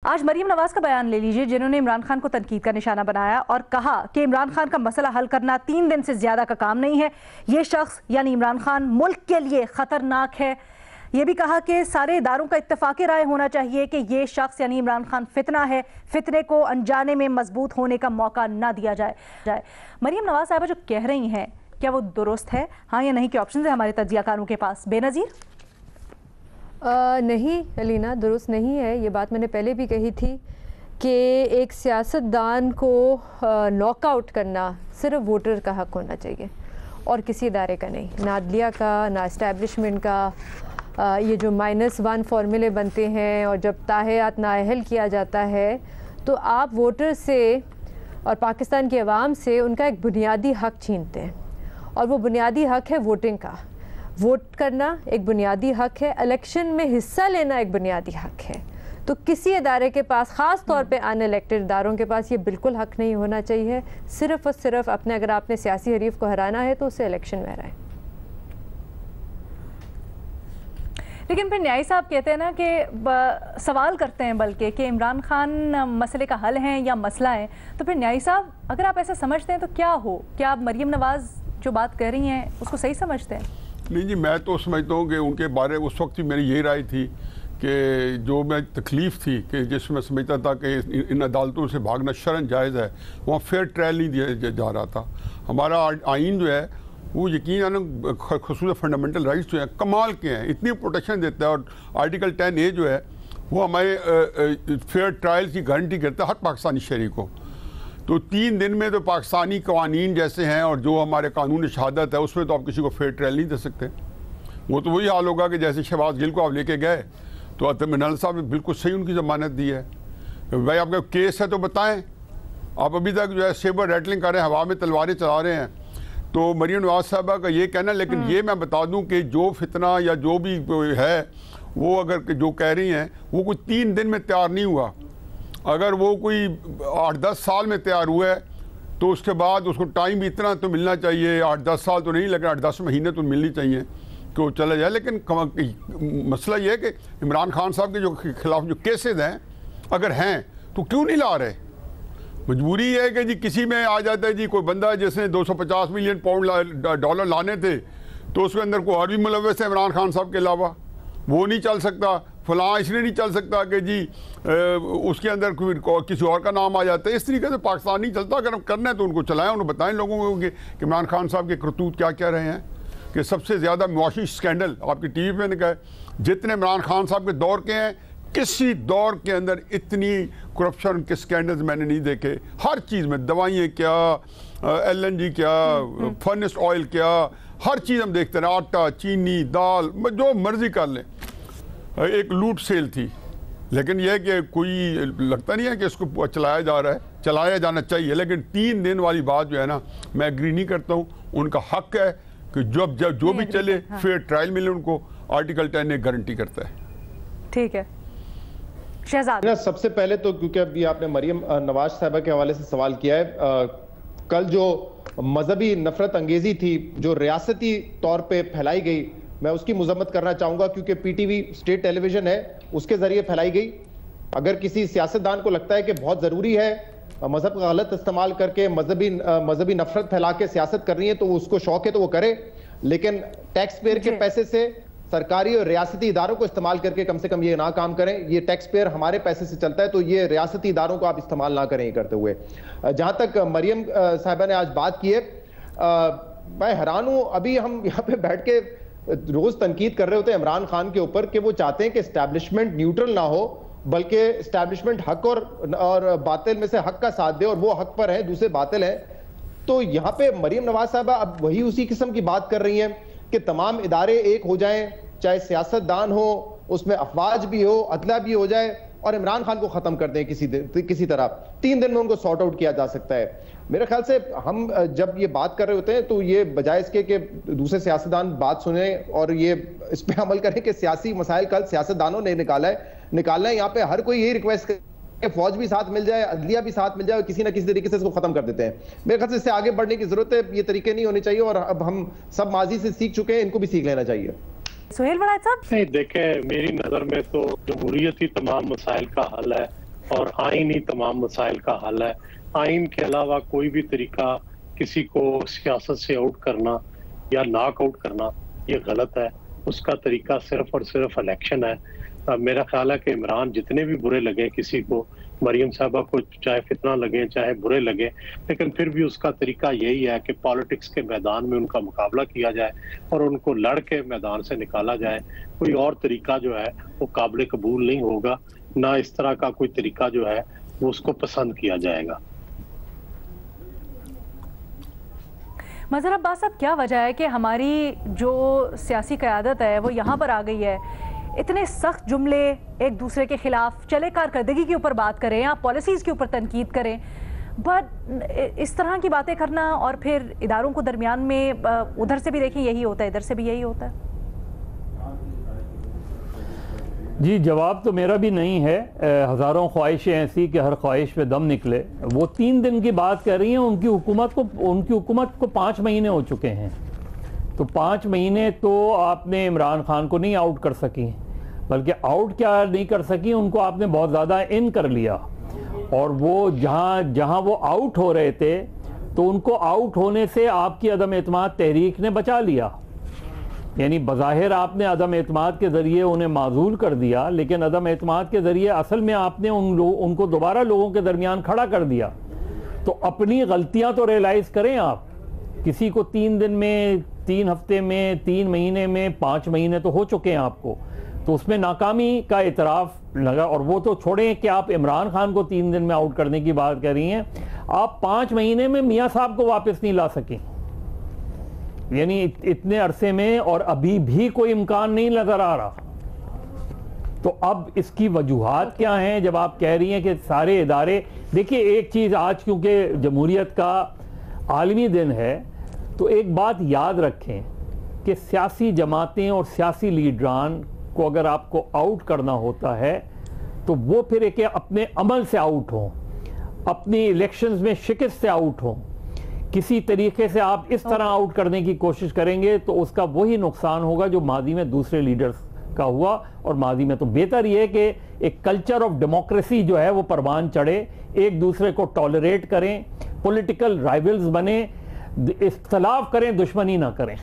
आज मरीम नवाज का बयान ले लीजिए, जिन्होंने इमरान खान को तनकीद का निशाना बनाया और कहा कि इमरान खान का मसला हल करना 3 दिन से ज्यादा का काम नहीं है। ये शख्स यानी इमरान खान मुल्क के लिए खतरनाक है। ये भी कहा कि सारे इदारों का इत्तेफाक राय होना चाहिए कि ये शख्स यानी इमरान खान फितना है, फितने को अनजाने में मजबूत होने का मौका ना दिया जाए। मरीम नवाज साहबा जो कह रही हैं, क्या वो दुरुस्त है? हाँ या नहीं के ऑप्शन है हमारे तज्जियाकारों के पास। बेनज़ीर नहीं अलीना, दुरुस्त नहीं है। ये बात मैंने पहले भी कही थी कि एक सियासतदान को नॉकआउट करना सिर्फ वोटर का हक होना चाहिए और किसी इदारे का नहीं, ना अदलिया का, ना इस्टेब्लिशमेंट का। ये जो -1 फार्मूले बनते हैं और जब ताहियात नाअहल किया जाता है तो आप वोटर से और पाकिस्तान की आवाम से उनका एक बुनियादी हक छीनते हैं, और वो बुनियादी हक है वोटिंग का। वोट करना एक बुनियादी हक है, इलेक्शन में हिस्सा लेना एक बुनियादी हक है। तो किसी इदारे के पास, ख़ास तौर पे अनइलेक्टेड इदारों के पास, ये बिल्कुल हक नहीं होना चाहिए। सिर्फ और सिर्फ अपने, अगर आपने सियासी हरीफ को हराना है तो उसे इलेक्शन में हराएं। लेकिन फिर न्याय साहब कहते हैं ना कि सवाल करते हैं बल्कि कि इमरान खान मसले का हल है या मसला है। तो फिर न्याय साहब, अगर आप ऐसा समझते हैं तो क्या हो? क्या आप मरीम नवाज जो बात कह रही हैं उसको सही समझते हैं? नहीं जी, मैं तो समझता हूँ कि उनके बारे उस वक्त ही मेरी यही राय थी कि जो मैं तकलीफ़ थी कि जिसमें समझता था कि इन अदालतों से भागना शरन जायज़ है, वहाँ फेयर ट्रायल नहीं दिया जा रहा था। हमारा आइन जो है वो यकीन खसूस फंडामेंटल राइट्स जो हैं कमाल के हैं, इतनी प्रोटेक्शन देता है। और आर्टिकल 10A जो है वो हमारे फेयर ट्रायल की गारंटी करता है हर पाकिस्तानी शहरी को। तो 3 दिन में तो पाकिस्तानी कवानीन जैसे हैं और जो हमारे कानून शहादत है उसमें तो आप किसी को फेयर ट्रायल नहीं दे सकते। वो तो वही हाल होगा कि जैसे शहबाज गिल को आप लेके गए तो अतमिनल साहब ने बिल्कुल सही उनकी ज़मानत दी है। भाई आपका केस है तो बताएं। आप अभी तक जो है सेबर रैटलिंग कर रहे हैं, हवा में तलवारें चला रहे हैं। तो मरीम नवाज साहबा का ये कहना, लेकिन ये मैं बता दूं कि जो फितना या जो भी है वो अगर जो कह रही हैं वो कोई 3 दिन में तैयार नहीं हुआ। अगर वो कोई 8-10 साल में तैयार हुआ है तो उसके बाद उसको टाइम भी इतना तो मिलना चाहिए। 8-10 साल तो नहीं, लेकिन 8-10 महीने तो मिलनी चाहिए कि वो चला जाए। लेकिन मसला ये है कि इमरान खान साहब के जो खिलाफ जो केसेस हैं अगर हैं तो क्यों नहीं ला रहे? मजबूरी ये है कि जी किसी में आ जाता है जी कोई बंदा जिसने 250 मिलियन $200 लाने थे तो उसके अंदर कोई और भी मुलव्वस है इमरान खान साहब के अलावा, वो नहीं चल सकता। फलां इसलिए नहीं चल सकता कि जी उसके अंदर किसी और का नाम आ जाता है। इस तरीके से पाकिस्तान नहीं चलता। अगर हम करना है तो उनको चलाएं, उन्हें बताएं लोगों को कि इमरान खान साहब के करतूत क्या क्या रहे हैं। कि सबसे ज़्यादा मुआशी स्कैंडल आपकी TV पे निकाय जितने इमरान खान साहब के दौर के हैं, किसी दौर के अंदर इतनी करप्शन के स्कैंडल्स मैंने नहीं देखे। हर चीज़ में, दवाइयाँ क्या, LNG क्या, फर्नेस ऑयल क्या, हर चीज़ हम देखते हैं। आटा, चीनी, दाल, जो मर्जी कर लें। एक लूट सेल थी, लेकिन यह कि कोई लगता नहीं है कि इसको चलाया जा रहा है। चलाया जाना चाहिए, लेकिन 3 दिन वाली बात जो है ना, मैं एग्री नहीं करता हूँ। उनका हक है कि जब जो भी चले फेयर ट्रायल मिले उनको। आर्टिकल 10 गारंटी करता है। ठीक है शहजाद। सबसे पहले तो क्योंकि अभी आपने मरीम नवाज साहबा के हवाले से सवाल किया है, कल जो मजहबी नफरत अंगेजी थी जो रियासती तौर पे फैलाई गई, मैं उसकी मजम्मत करना चाहूंगा क्योंकि PTV स्टेट टेलीविजन है, उसके जरिए फैलाई गई। अगर किसी सियासतदान को लगता है कि बहुत जरूरी है मजहब का गलत इस्तेमाल करके मजहबी नफरत फैला के सियासत करनी है तो उसको शौक है तो वो करे, लेकिन टैक्स पेयर के पैसे से सरकारी और रियासती इदारों को इस्तेमाल करके कम से कम ये ना काम करें। ये टैक्स पेयर हमारे पैसे से चलता है तो ये रियासती इदारों को आप इस्तेमाल ना करें करते हुए। जहां तक मरियम साहिबा ने आज बात की है, मैं हैरान हूं। अभी हम यहाँ पे बैठ के रोज तनकीद कर रहे होते हैं इमरान खान के ऊपर कि वो चाहते हैं कि एस्टैब्लिशमेंट न्यूट्रल ना हो, बल्कि एस्टैब्लिशमेंट हक और बातिल में से हक का साथ दे, और वो हक पर है, दूसरे बातिल है। तो यहाँ पे मरीम नवाज साहबा अब वही उसी किस्म की बात कर रही हैं कि तमाम इदारे एक हो जाएं, चाहे सियासतदान हो, उसमें अफवाज भी हो, अदला भी हो जाए, और इमरान खान को खत्म कर दें किसी तरह। 3 दिन में उनको सॉर्ट आउट किया जा सकता है। मेरे ख्याल से हम जब ये बात कर रहे होते हैं तो ये बजाय इसके कि दूसरे सियासतदान बात सुने और ये इस पे अमल करें कि सियासी मसाइल कल सियासतदानों ने निकालना है। यहाँ पे हर कोई यही रिक्वेस्ट कि फौज भी साथ मिल जाए, अदलिया भी साथ मिल जाए, और किसी ना किसी तरीके से इसको खत्म कर देते हैं। मेरे ख्याल से इससे आगे बढ़ने की जरूरत है। ये तरीके नहीं होने चाहिए, और अब हम सब माजी से सीख चुके हैं, इनको भी सीख लेना चाहिए। सुहेल वड़ाइच साहब। नहीं, देखें, मेरी नजर में तो जमहूरियत ही तमाम मसाइल का हल है। और आइन ही तमाम मसाइल का हल है। आइन के अलावा कोई भी तरीका किसी को सियासत से आउट करना या नॉक आउट करना ये गलत है। उसका तरीका सिर्फ और सिर्फ इलेक्शन है। मेरा ख्याल है कि इमरान जितने भी बुरे लगे किसी को, मरियम साहबा को चाहे फितना लगे चाहे बुरे लगे, लेकिन फिर भी उसका तरीका यही है कि पॉलिटिक्स के मैदान में उनका मुकाबला किया जाए और उनको लड़ के मैदान से निकाला जाए। कोई और तरीका जो है वो काबिल कबूल नहीं होगा, ना इस तरह का कोई तरीका जो है वो उसको पसंद किया जाएगा। मज़हर अब्बास साहब, क्या वजह है कि हमारी जो सियासी क़यादत है वो यहाँ पर आ गई है, इतने सख्त जुमले एक दूसरे के खिलाफ, चले कारकर्दगी के ऊपर बात करें या पॉलिसीज़ के ऊपर तनकीद करें, बट इस तरह की बातें करना और फिर इदारों को दरमियान में उधर से भी देखें यही होता है, इधर से भी यही होता है। जी, जवाब तो मेरा भी नहीं है। हज़ारों ख्वाहिशें ऐसी कि हर ख्वाहिश पे दम निकले। वो 3 दिन की बात कर रही हैं, उनकी हुकूमत को 5 महीने हो चुके हैं। तो 5 महीने तो आपने इमरान खान को नहीं आउट कर सकी, बल्कि आउट क्या नहीं कर सकी, उनको आपने बहुत ज़्यादा इन कर लिया। और वो जहाँ वो आउट हो रहे थे तो उनको आउट होने से आपकी अदम एतमाद तहरीक ने बचा लिया। यानी बज़ाहिर आपने अदम एतमाद के ज़रिए उन्हें माजूल कर दिया, लेकिन अदम एतमाद के ज़रिए असल में आपने उनको दोबारा लोगों के दरमियान खड़ा कर दिया। तो अपनी गलतियां तो रियलाइज़ करें आप। किसी को 3 दिन में, 3 हफ्ते में, 3 महीने में, 5 महीने तो हो चुके हैं आपको, तो उसमें नाकामी का इतराफ़ लगा। और वो तो छोड़ें कि आप इमरान खान को 3 दिन में आउट करने की बात कर रही हैं, आप 5 महीने में मियाँ साहब को वापस नहीं ला सकें, यानी इतने अरसे में, और अभी भी कोई इम्कान नहीं नजर आ रहा। तो अब इसकी वजूहात क्या हैं जब आप कह रही हैं कि सारे इदारे, देखिए एक चीज़, आज क्योंकि जमहूरियत का आलमी दिन है, तो एक बात याद रखें कि सियासी जमातें और सियासी लीडरान को अगर आपको आउट करना होता है तो वो फिर एक अपने अमल से आउट हों, अपनी इलेक्शंस में शिकस्त से आउट हों। किसी तरीके से आप इस तरह आउट करने की कोशिश करेंगे तो उसका वही नुकसान होगा जो माजी में दूसरे लीडर्स का हुआ। और माजी में तो बेहतर ये है कि एक कल्चर ऑफ डेमोक्रेसी जो है वो परवान चढ़े, एक दूसरे को टॉलरेट करें, पॉलिटिकल राइवल्स बने, इख्तलाफ करें, दुश्मनी ना करें।